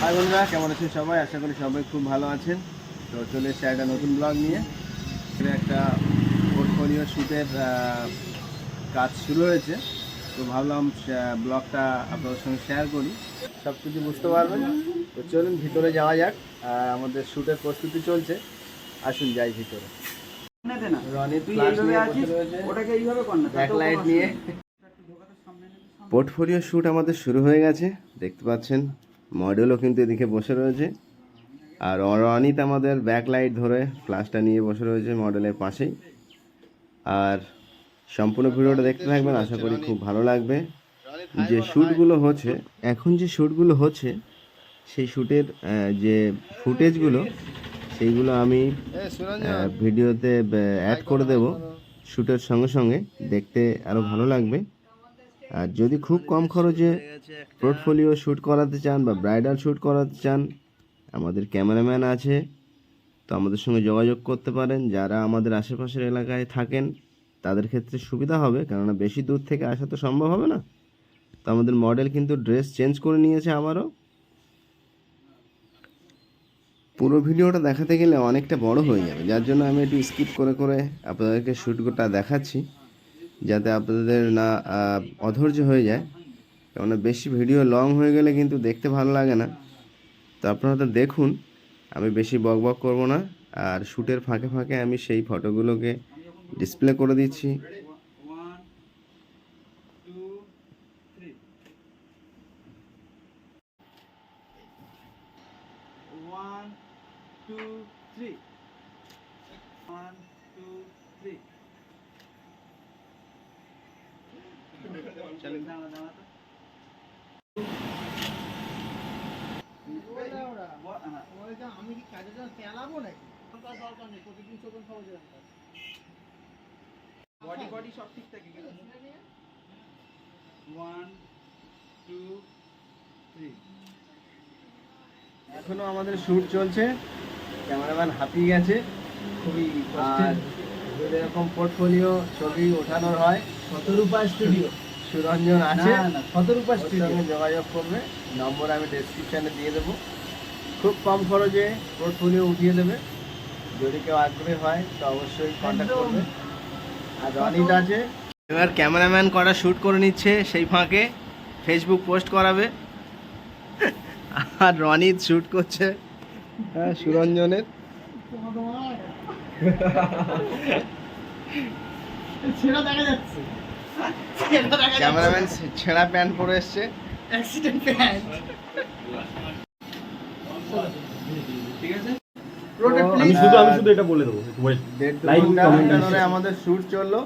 High বন্ধুরা, কেমন আছেন সবাই? আশা করি সবাই খুব ভালো আছেন। তো চলে এসেছে একটা নতুন ব্লগ নিয়ে। একটা পোর্টফোলিও শ্যুটের কাজ শুরু হয়েছে, তো ভাবলাম ব্লগটা আপনাদের সঙ্গে শেয়ার করি, সব কিছু বুঝতে পারবেন। তো চলুন ভিতরে যাওয়া যাক। আমাদের শ্যুটের প্রস্তুতি চলছে, আসুন যাই ভিতরে। ব্যাকলাইট নিয়ে পোর্টফোলিও শ্যুট আমাদের শুরু হয়ে গেছে, দেখতে পাচ্ছেন। মডেলও কিন্তু এদিকে বসে রয়েছে, আর অনিত আমাদের ব্যাকলাইট ধরে ফ্ল্যাশটা নিয়ে বসে রয়েছে মডেলের পাশেই। আর সম্পূর্ণ ভিডিওটা দেখতে থাকবেন, আশা করি খুব ভালো লাগবে। যে শ্যুটগুলো হচ্ছে এখন, যে শ্যুটগুলো হচ্ছে সেই শ্যুটের যে ফুটেজগুলো, সেইগুলো আমি ভিডিওতে অ্যাড করে দেব শ্যুটের সঙ্গে সঙ্গে, দেখতে আরও ভালো লাগবে। আর যদি খুব কম খরচে পোর্টফোলিও শ্যুট করাতে চান বা ব্রাইডাল শ্যুট করাতে চান, আমাদের ক্যামেরাম্যান আছে, তো আমাদের সঙ্গে যোগাযোগ করতে পারেন। যারা আমাদের আশেপাশের এলাকায় থাকেন তাদের ক্ষেত্রে সুবিধা হবে, কেননা বেশি দূর থেকে আসা তো সম্ভব হবে না। তো আমাদের মডেল কিন্তু ড্রেস চেঞ্জ করে নিয়েছে আবারও। পুরো ভিডিওটা দেখাতে গেলে অনেকটা বড় হয়ে যাবে, যার জন্য আমি একটু স্কিপ করে করে আপনাদেরকে শ্যুটটা দেখাচ্ছি, যাতে আপনাদের না অধৈর্য হয়ে যায়। কেননা বেশি ভিডিও লং হয়ে গেলে কিন্তু দেখতে ভালো লাগে না। তো আপনারা তো দেখুন, আমি বেশি বক বক করবো না। আর শ্যুটের ফাঁকে ফাঁকে আমি সেই ফটোগুলোকে ডিসপ্লে করে দিচ্ছি। আমি কি কাজের জন্য চালাবো নাকি? দরকার নেই, প্রতিদিন চোখের খবর বডি সব ঠিক থাকে। 1 2 3। এখনো আমাদের শ্যুট চলছে, ক্যামেরাম্যান হাঁপিয়ে গেছে খুবই। আর এরকম পোর্টফোলিও ছবি ওঠানোর হয়, শতরূপা স্টুডিও সুরঞ্জন আছে, শতরূপা ওর সঙ্গে যোগাযোগ করবে। নম্বর আমি ডেসক্রিপশানে দিয়ে দেবো। খুব কম খরচে পোর্টফোলিও উঠিয়ে দেবে। যদি কেউ আগ্রহী হয় তো অবশ্যই কন্ট্যাক্ট করবে। আর রনিত আছে, এবার ক্যামেরাম্যান করা শ্যুট করে নিচ্ছে, সেই ফাঁকে ফেসবুক পোস্ট করাবে। আর রনিত শ্যুট করছে সুরঞ্জনের। ক্যামেরাম্যান ছেঁড়া প্যান্ট পরে এসছে, অ্যাক্সিডেন্ট প্যান্ট। ঠিক আছে, আমি শুধু এটা বলে দেবো, লাইক কমেন্ট ধরে আমাদের শ্যুট চললো।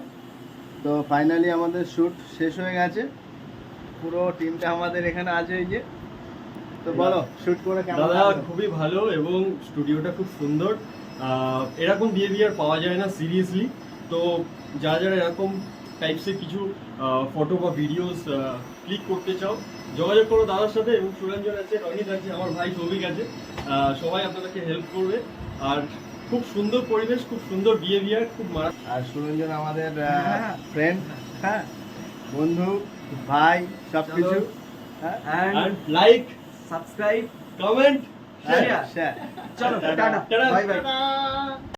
তো ফাইনালি আমাদের শ্যুট শেষ হয়ে গেছে, পুরো টিমটা আমাদের এখানে আছে। এই যে, তো বলো শ্যুট করে কেমন দাদা? লাগলো? খুবই ভালো, এবং স্টুডিওটা খুব সুন্দর। এরকম বিহেভিয়ার পাওয়া যায় না সিরিয়াসলি। তো যারা যারা এরকম টাইপসের কিছু ফটো বা ভিডিওস ক্লিক করতে চাও, যোগাযোগ করো দাদার সাথে। এবং সুরঞ্জন আছে, রনিত আছে, আমার ভাই সৌভিক আছে, সবাই আপনাদেরকে হেল্প করবে। আর খুব সুন্দর পরিবেশ, খুব সুন্দর বিহেভিয়ার, খুব আর সুরঞ্জন আমাদের ফ্রেন্ড, হ্যাঁ, বন্ধু, ভাই, সব কিছু। Like, subscribe, comment, share. চলো টাটা, বাই বাই।